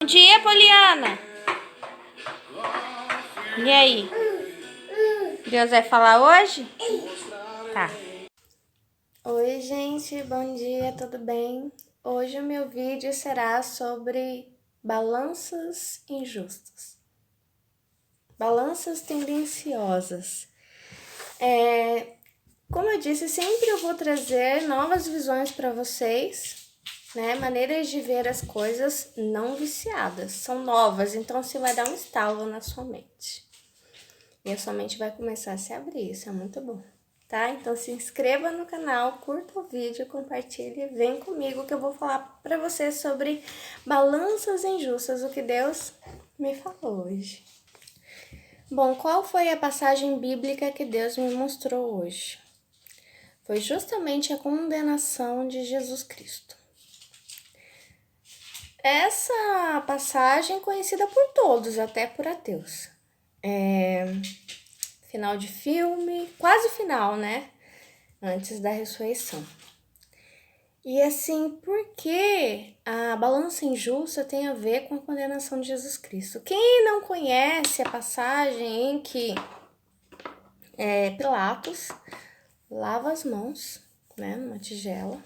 Bom dia, Poliana. E aí? Deus vai falar hoje? Tá. Oi, gente, bom dia, tudo bem? Hoje o meu vídeo será sobre balanças injustas, balanças tendenciosas. Como eu disse, sempre eu vou trazer novas visões para vocês, né? Maneiras de ver as coisas não viciadas, são novas, então você vai dar um estalo na sua mente. E a sua mente vai começar a se abrir, isso é muito bom. Tá? Então se inscreva no canal, curta o vídeo, compartilhe, vem comigo que eu vou falar para você sobre balanças injustas, o que Deus me falou hoje. Bom, qual foi a passagem bíblica que Deus me mostrou hoje? Foi justamente a condenação de Jesus Cristo. Essa passagem é conhecida por todos, até por ateus. Final de filme, quase final, né? Antes da ressurreição. E assim, por que a balança injusta tem a ver com a condenação de Jesus Cristo? Quem não conhece a passagem em que Pilatos lava as mãos, né, numa tigela,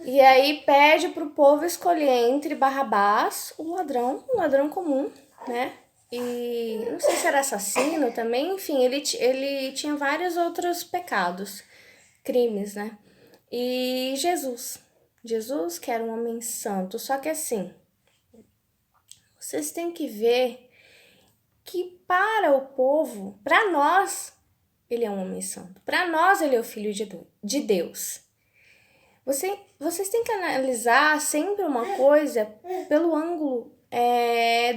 e aí pede para o povo escolher entre Barrabás, um ladrão comum, né, e não sei se era assassino também, enfim, ele tinha vários outros pecados, crimes, né, e Jesus, que era um homem santo, só que assim, vocês têm que ver que para o povo, para nós, ele é um homem santo. Para nós, ele é o filho de Deus. Vocês têm que analisar sempre uma coisa pelo ângulo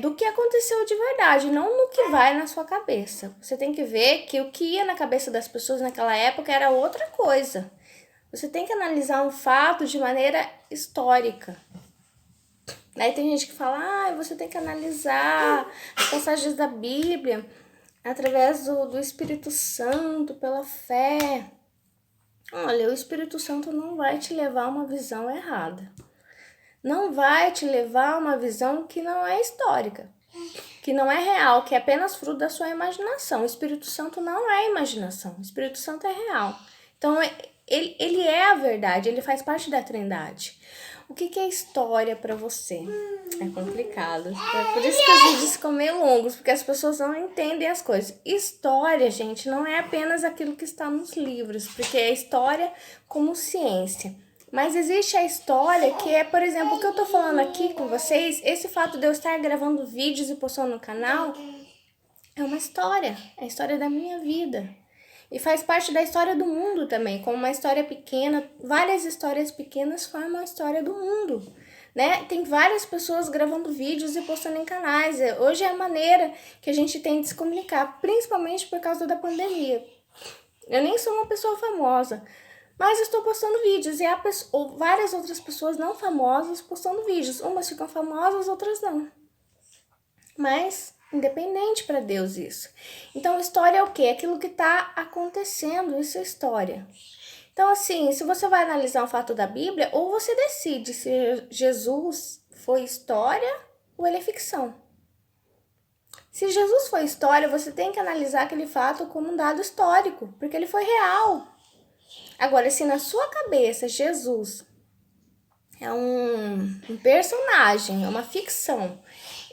do que aconteceu de verdade, não no que vai na sua cabeça. Você tem que ver que o que ia na cabeça das pessoas naquela época era outra coisa. Você tem que analisar um fato de maneira histórica. Aí tem gente que fala, você tem que analisar as passagens da Bíblia através do Espírito Santo, pela fé. Olha, o Espírito Santo não vai te levar a uma visão errada. Não vai te levar a uma visão que não é histórica, que não é real, que é apenas fruto da sua imaginação. O Espírito Santo não é imaginação, o Espírito Santo é real. Então, ele é a verdade, ele faz parte da Trindade. O que é história para você? É complicado. É por isso que os vídeos ficam meio longos, porque as pessoas não entendem as coisas. História, gente, não é apenas aquilo que está nos livros, porque é história como ciência. Mas existe a história que é, por exemplo, o que eu tô falando aqui com vocês, esse fato de eu estar gravando vídeos e postando no canal, é uma história, é a história da minha vida. E faz parte da história do mundo também, como uma história pequena, várias histórias pequenas formam a história do mundo, né? Tem várias pessoas gravando vídeos e postando em canais. Hoje é a maneira que a gente tem de se comunicar, principalmente por causa da pandemia. Eu nem sou uma pessoa famosa, mas estou postando vídeos e há várias outras pessoas não famosas postando vídeos. Umas ficam famosas, outras não. Mas independente para Deus isso. Então, história é o quê? Aquilo que está acontecendo, isso é história. Então, assim, se você vai analisar um fato da Bíblia, ou você decide se Jesus foi história ou ele é ficção. Se Jesus foi história, você tem que analisar aquele fato como um dado histórico, porque ele foi real. Agora, se na sua cabeça Jesus é um personagem, é uma ficção,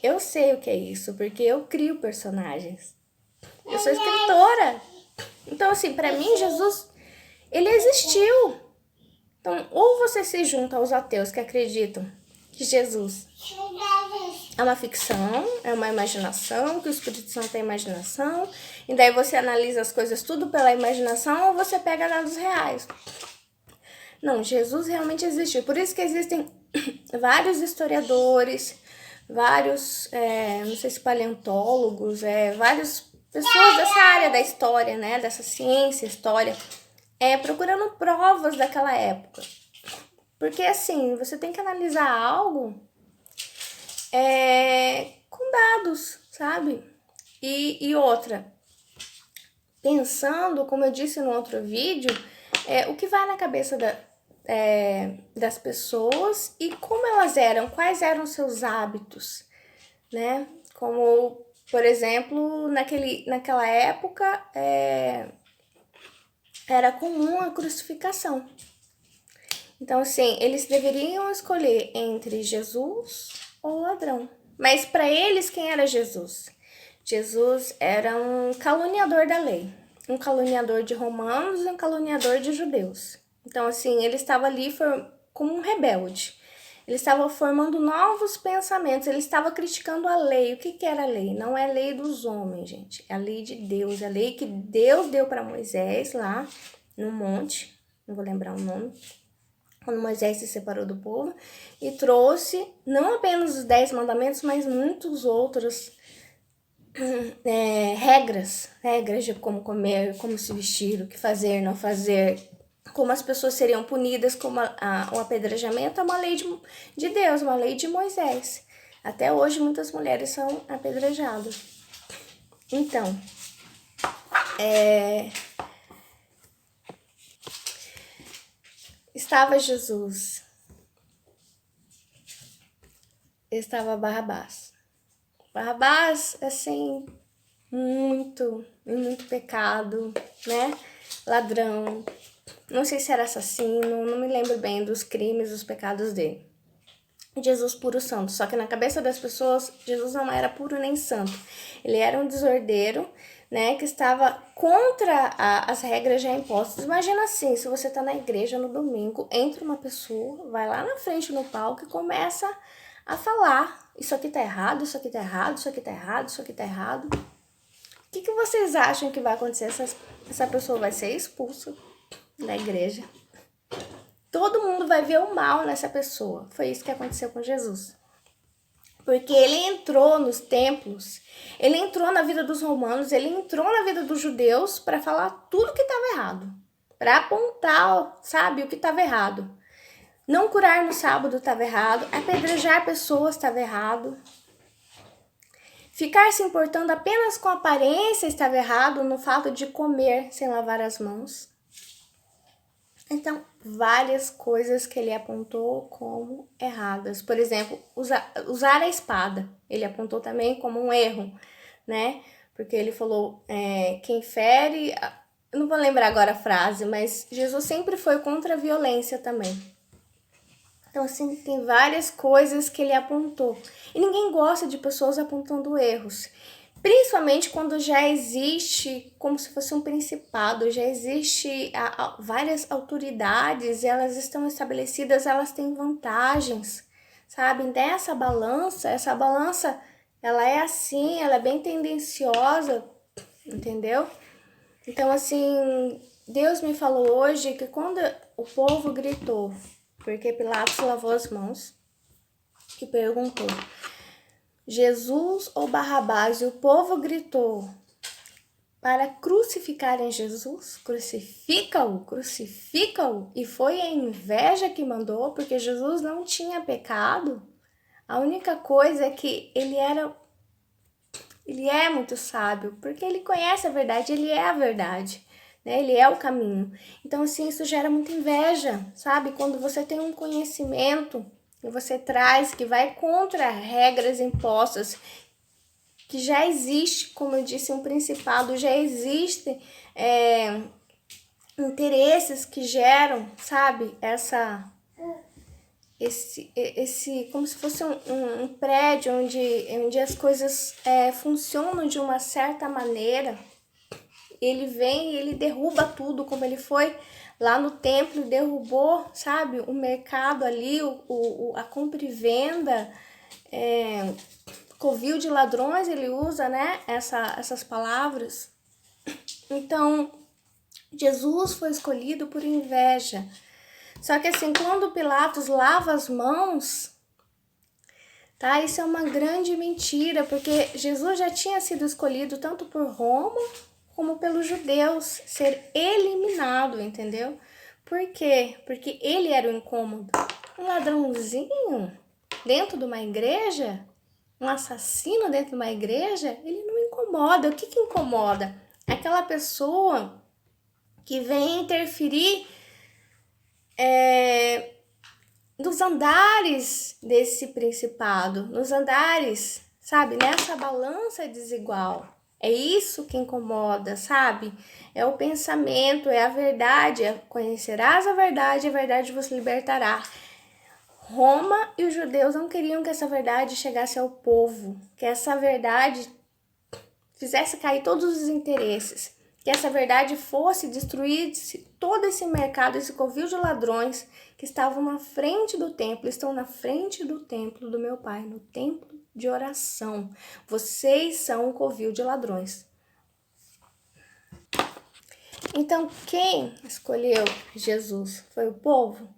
eu sei o que é isso, porque eu crio personagens. Eu sou escritora. Então, assim, para mim, Jesus, ele existiu. Então, ou você se junta aos ateus que acreditam que Jesus é uma ficção, é uma imaginação, que o Espírito Santo é imaginação, e daí você analisa as coisas tudo pela imaginação, ou você pega dados reais. Não, Jesus realmente existiu. Por isso que existem vários historiadores, vários, não sei se paleontólogos, várias pessoas dessa área da história, né, dessa ciência, história, procurando provas daquela época. Porque, assim, você tem que analisar algo com dados, sabe? E outra, pensando, como eu disse no outro vídeo, o que vai na cabeça das pessoas e como elas eram, quais eram seus hábitos, né? Como, por exemplo, naquela época era comum a crucificação. Então, assim, eles deveriam escolher entre Jesus ou ladrão. Mas para eles, quem era Jesus? Jesus era um caluniador da lei, um caluniador de romanos e um caluniador de judeus. Então, assim, ele estava ali como um rebelde. Ele estava formando novos pensamentos, ele estava criticando a lei. O que era a lei? Não é a lei dos homens, gente. É a lei de Deus, é a lei que Deus deu para Moisés lá no monte, não vou lembrar o nome, quando Moisés se separou do povo e trouxe não apenas os 10 mandamentos, mas muitos outros regras de como comer, como se vestir, o que fazer, não fazer, como as pessoas seriam punidas, como o apedrejamento é uma lei de Deus, uma lei de Moisés. Até hoje muitas mulheres são apedrejadas. Então, estava Jesus, estava Barrabás. Barrabás, assim, muito pecado, né? Ladrão, não sei se era assassino, não me lembro bem dos crimes, dos pecados dele. Jesus puro santo, só que na cabeça das pessoas, Jesus não era puro nem santo. Ele era um desordeiro, né, que estava contra as regras já impostas. Imagina assim, se você tá na igreja no domingo, entra uma pessoa, vai lá na frente no palco e começa a falar, isso aqui tá errado, isso aqui tá errado, isso aqui tá errado, isso aqui tá errado. O que vocês acham que vai acontecer? Essa pessoa vai ser expulsa da igreja. Todo mundo vai ver o mal nessa pessoa. Foi isso que aconteceu com Jesus. Porque ele entrou nos templos, ele entrou na vida dos romanos, ele entrou na vida dos judeus para falar tudo que estava errado. Para apontar, sabe, o que estava errado. Não curar no sábado estava errado, apedrejar pessoas estava errado. Ficar se importando apenas com a aparência estava errado, no fato de comer sem lavar as mãos. Então, várias coisas que ele apontou como erradas. Por exemplo, usar a espada. Ele apontou também como um erro, né? Porque ele falou, quem fere... Eu não vou lembrar agora a frase, mas Jesus sempre foi contra a violência também. Então, assim, tem várias coisas que ele apontou. E ninguém gosta de pessoas apontando erros. Principalmente quando já existe como se fosse um principado, já existe várias autoridades, elas estão estabelecidas, elas têm vantagens, sabe? Essa balança, ela é assim, ela é bem tendenciosa, entendeu? Então, assim, Deus me falou hoje que quando o povo gritou, porque Pilatos lavou as mãos e perguntou, Jesus ou Barrabás? E o povo gritou para crucificarem Jesus, crucifica-o, crucifica-o. E foi a inveja que mandou, porque Jesus não tinha pecado. A única coisa é que ele é muito sábio, porque ele conhece a verdade, ele é a verdade, né? Ele é o caminho. Então, assim, isso gera muita inveja, sabe? Quando você tem um conhecimento e você traz que vai contra regras impostas, que já existe, como eu disse, um principado, já existem interesses que geram, sabe, esse como se fosse um prédio onde as coisas funcionam de uma certa maneira. Ele vem e ele derruba tudo, como ele foi lá no templo, derrubou, sabe, o mercado ali, a compra e venda, covil de ladrões, ele usa, né, essas palavras. Então, Jesus foi escolhido por inveja. Só que assim, quando Pilatos lava as mãos, tá, isso é uma grande mentira, porque Jesus já tinha sido escolhido tanto por Roma como pelos judeus, ser eliminado, entendeu? Por quê? Porque ele era o incômodo. Um ladrãozinho dentro de uma igreja, um assassino dentro de uma igreja, ele não incomoda. O que incomoda? Aquela pessoa que vem interferir nos andares desse principado, nos andares, sabe, nessa balança desigual. É isso que incomoda, sabe? É o pensamento, é a verdade, conhecerás a verdade vos libertará. Roma e os judeus não queriam que essa verdade chegasse ao povo, que essa verdade fizesse cair todos os interesses, que essa verdade fosse destruir todo esse mercado, esse covil de ladrões que estavam na frente do templo, estão na frente do templo do meu Pai, no templo de oração. Vocês são um covil de ladrões. Então, quem escolheu Jesus? Foi o povo?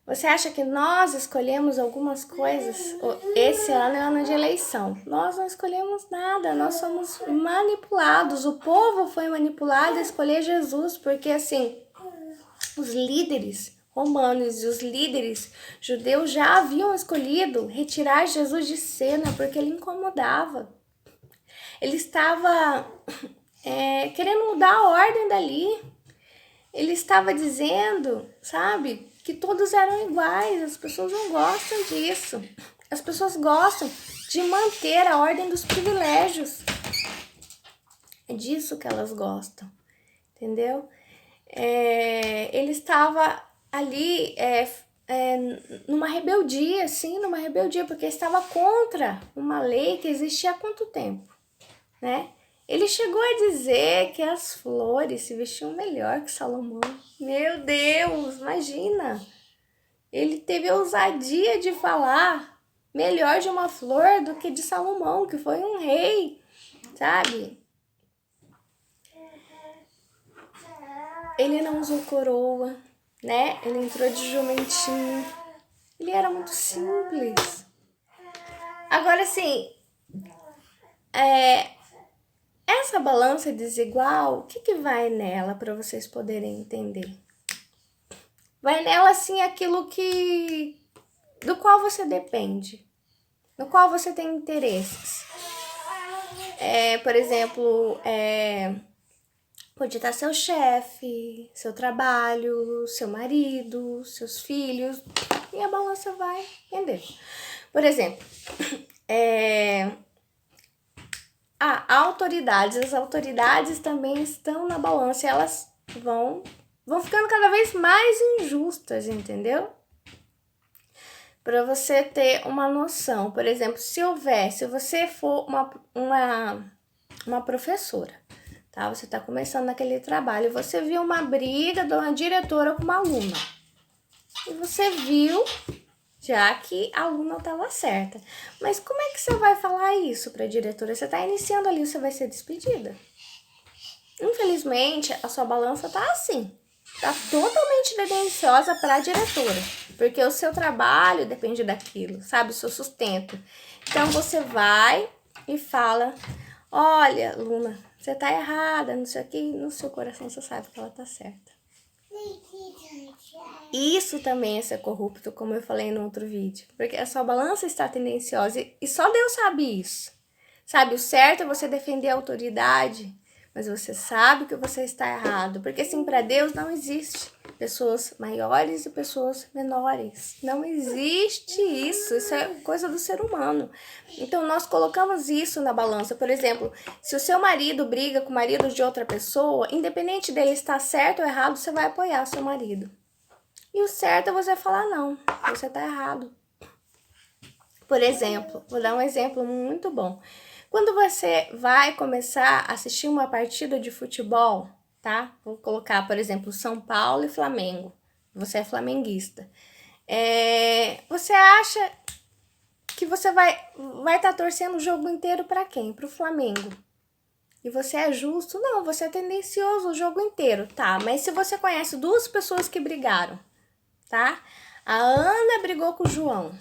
Você acha que nós escolhemos algumas coisas? Esse ano é ano de eleição. Nós não escolhemos nada, nós somos manipulados. O povo foi manipulado a escolher Jesus, porque assim, os líderes romanos e os líderes judeus já haviam escolhido retirar Jesus de cena, porque ele incomodava. Ele estava querendo mudar a ordem dali. Ele estava dizendo, sabe, que todos eram iguais. As pessoas não gostam disso. As pessoas gostam de manter a ordem dos privilégios. É disso que elas gostam, entendeu? Ele estava ali numa rebeldia, porque estava contra uma lei que existia há quanto tempo, né? Ele chegou a dizer que as flores se vestiam melhor que Salomão. Meu Deus, imagina! Ele teve a ousadia de falar melhor de uma flor do que de Salomão, que foi um rei, sabe? Ele não usou coroa, né? Ele entrou de jumentinho. Ele era muito simples. Agora, assim, essa balança desigual, o que vai nela para vocês poderem entender? Vai nela, assim, aquilo do qual você depende, no qual você tem interesses. Por exemplo, pode estar seu chefe, seu trabalho, seu marido, seus filhos, e a balança vai render. Por exemplo, autoridades. As autoridades também estão na balança e elas vão ficando cada vez mais injustas, entendeu? Para você ter uma noção, por exemplo, se você for uma professora, tá? Você está começando naquele trabalho, você viu uma briga de uma diretora com uma aluna. E você viu já que a aluna estava certa. Mas como é que você vai falar isso para a diretora? Você está iniciando ali, você vai ser despedida. Infelizmente, a sua balança tá assim. Tá totalmente tendenciosa para a diretora. Porque o seu trabalho depende daquilo, sabe? O seu sustento. Então, você vai e fala, olha, Luna, você tá errada, não sei o que. No seu coração você sabe que ela tá certa. Isso também é ser corrupto, como eu falei no outro vídeo. Porque a sua balança está tendenciosa e só Deus sabe isso. Sabe, o certo é você defender a autoridade, mas você sabe que você está errado. Porque assim, para Deus não existe pessoas maiores e pessoas menores. Não existe isso. Isso é coisa do ser humano. Então, nós colocamos isso na balança. Por exemplo, se o seu marido briga com o marido de outra pessoa, independente dele estar certo ou errado, você vai apoiar o seu marido. E o certo é você falar, não, você tá errado. Por exemplo, vou dar um exemplo muito bom. Quando você vai começar a assistir uma partida de futebol, tá? Vou colocar, por exemplo, São Paulo e Flamengo. Você é flamenguista. Você acha que você vai estar torcendo o jogo inteiro para quem? Para o Flamengo. E você é justo? Não, você é tendencioso o jogo inteiro, tá? Mas se você conhece duas pessoas que brigaram, tá? A Ana brigou com o João.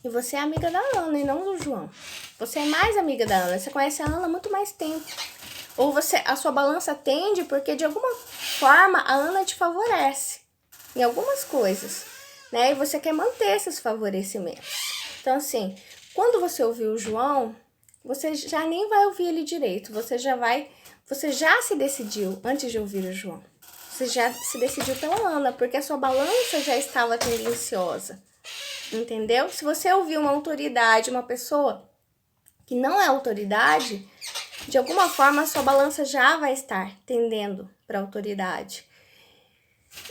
E você é amiga da Ana e não do João. Você é mais amiga da Ana. Você conhece a Ana há muito mais tempo. Ou a sua balança tende porque de alguma forma a Ana te favorece em algumas coisas, né? E você quer manter esses favorecimentos. Então, assim, quando você ouvir o João, você já nem vai ouvir ele direito. Você já se decidiu antes de ouvir o João. Você já se decidiu pela Ana, porque a sua balança já estava tendenciosa. Entendeu? Se você ouvir uma autoridade, uma pessoa que não é autoridade, de alguma forma a sua balança já vai estar tendendo para autoridade.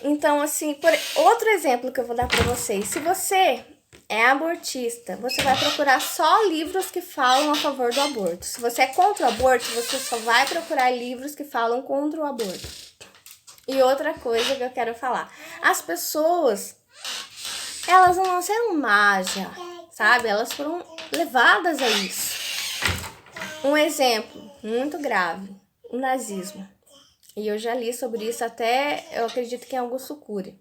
Então, assim, outro exemplo que eu vou dar para vocês. Se você é abortista, você vai procurar só livros que falam a favor do aborto. Se você é contra o aborto, você só vai procurar livros que falam contra o aborto. E outra coisa que eu quero falar. As pessoas, elas não nasceram más já, sabe? Elas foram levadas a isso. Um exemplo muito grave, o nazismo. E eu já li sobre isso até, eu acredito que em Augusto Cury.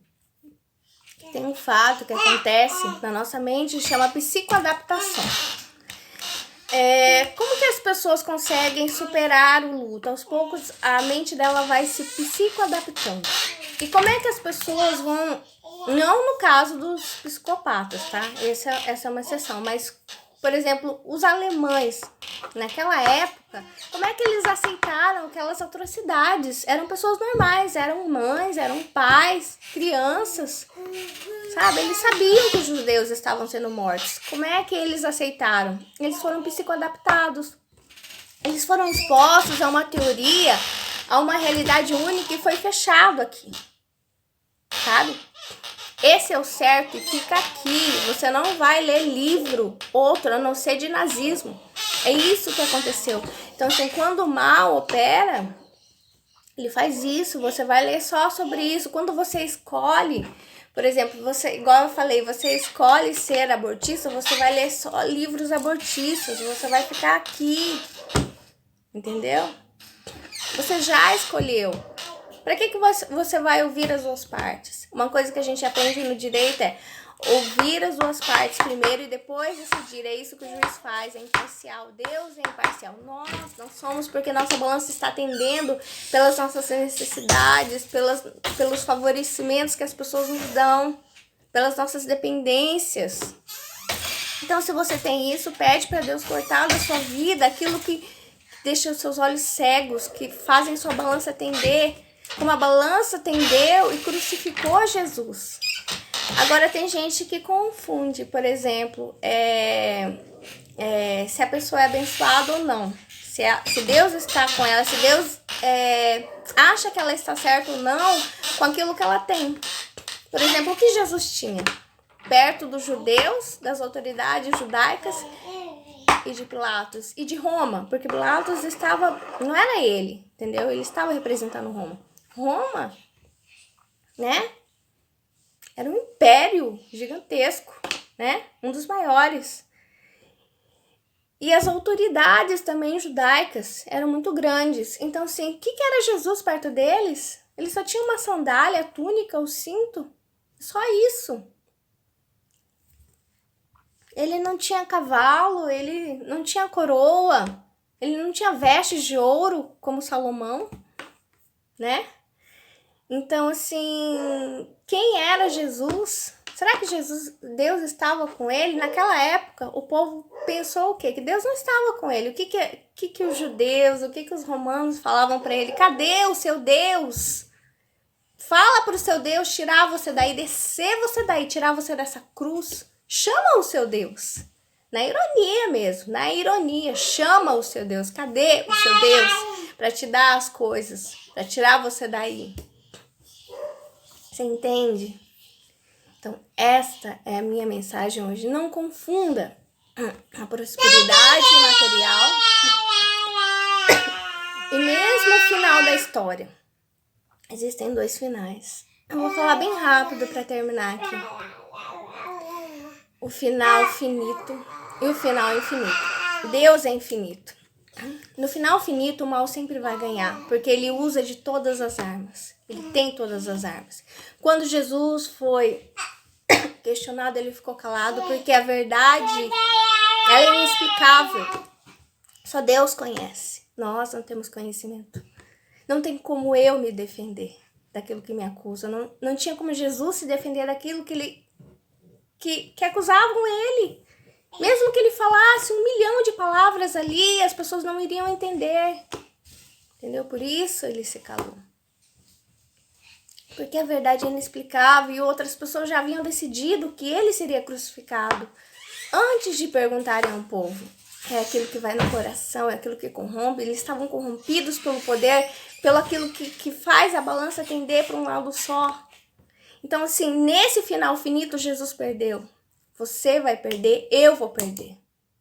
Tem um fato que acontece na nossa mente que chama psicoadaptação. Como que as pessoas conseguem superar o luto? Aos poucos a mente dela vai se psicoadaptando. E como é que as pessoas vão... Não no caso dos psicopatas, tá? Essa é uma exceção, mas... Por exemplo, os alemães, naquela época, como é que eles aceitaram aquelas atrocidades? Eram pessoas normais, eram mães, eram pais, crianças, sabe? Eles sabiam que os judeus estavam sendo mortos. Como é que eles aceitaram? Eles foram psicoadaptados. Eles foram expostos a uma teoria, a uma realidade única e foi fechado aqui, sabe? Esse é o certo e fica aqui. Você não vai ler livro outro a não ser de nazismo. É isso que aconteceu. Então, assim, quando o mal opera, ele faz isso. Você vai ler só sobre isso. Quando você escolhe, por exemplo, você, igual eu falei, você escolhe ser abortista, você vai ler só livros abortistas. Você vai ficar aqui. Entendeu? Você já escolheu. Para que você vai ouvir as duas partes? Uma coisa que a gente aprende no direito é ouvir as duas partes primeiro e depois decidir. É isso que o juiz faz, é imparcial. Deus é imparcial. Nós não somos, porque nossa balança está tendendo pelas nossas necessidades, pelos favorecimentos que as pessoas nos dão, pelas nossas dependências. Então, se você tem isso, pede para Deus cortar da sua vida aquilo que deixa os seus olhos cegos, que fazem sua balança tender como a balança tendeu e crucificou Jesus. Agora tem gente que confunde, por exemplo, se a pessoa é abençoada ou não. Se Deus está com ela, se Deus acha que ela está certa ou não com aquilo que ela tem. Por exemplo, o que Jesus tinha? Perto dos judeus, das autoridades judaicas e de Pilatos e de Roma, porque Pilatos não era ele, entendeu? Ele estava representando Roma. Roma, né? Era um império gigantesco, né? Um dos maiores. E as autoridades também judaicas eram muito grandes. Então, assim, o que era Jesus perto deles? Ele só tinha uma sandália, túnica, o cinto. Só isso. Ele não tinha cavalo, ele não tinha coroa, ele não tinha vestes de ouro como Salomão, né? Então, assim, quem era Jesus? Será que Deus estava com ele? Naquela época, o povo pensou o quê? Que Deus não estava com ele. O que os judeus, o que os romanos falavam para ele? Cadê o seu Deus? Fala para o seu Deus tirar você daí, descer você daí, tirar você dessa cruz. Chama o seu Deus. Na ironia mesmo, na ironia. Chama o seu Deus. Cadê o seu Deus para te dar as coisas, para tirar você daí? Você entende? Então, esta é a minha mensagem hoje. Não confunda a prosperidade material e mesmo o final da história. Existem dois finais. Eu vou falar bem rápido para terminar aqui. O final finito e o final infinito. Deus é infinito. No final finito, o mal sempre vai ganhar, porque ele usa de todas as armas. Ele tem todas as armas. Quando Jesus foi questionado, ele ficou calado, porque a verdade, ela é inexplicável. Só Deus conhece. Nós não temos conhecimento. Não tem como eu me defender daquilo que me acusa. Não tinha como Jesus se defender daquilo que acusavam ele. Mesmo que ele falasse 1 milhão de palavras ali, as pessoas não iriam entender. Entendeu? Por isso ele se calou. porque a verdade é inexplicável e outras pessoas já haviam decidido que ele seria crucificado antes de perguntarem ao povo. É aquilo que vai no coração, é aquilo que corrompe. Eles estavam corrompidos pelo poder, pelo aquilo que faz a balança tender para um lado só. Então, assim, nesse final finito, Jesus perdeu. Você vai perder, eu vou perder.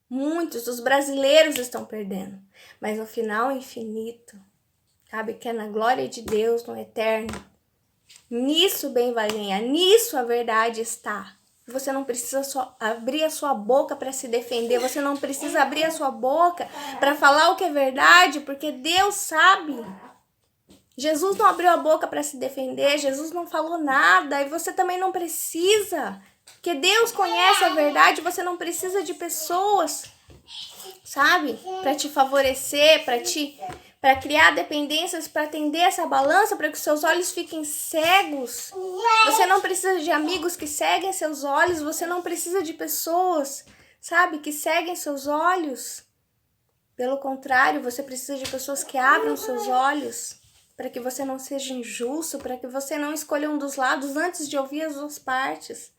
Muitos dos brasileiros estão perdendo. Mas no final infinito, sabe, que é na glória de Deus, no eterno. Nisso o bem vai ganhar, nisso a verdade está. Você não precisa só abrir a sua boca para se defender, você não precisa abrir a sua boca para falar o que é verdade, porque Deus sabe. Jesus não abriu a boca para se defender, Jesus não falou nada, e você também não precisa, porque Deus conhece a verdade, você não precisa de pessoas, sabe, para te favorecer, para criar dependências, para atender essa balança, para que os seus olhos fiquem cegos. Você não precisa de amigos que seguem seus olhos, você não precisa de pessoas, sabe, que seguem seus olhos. Pelo contrário, você precisa de pessoas que abram seus olhos, para que você não seja injusto, para que você não escolha um dos lados antes de ouvir as duas partes.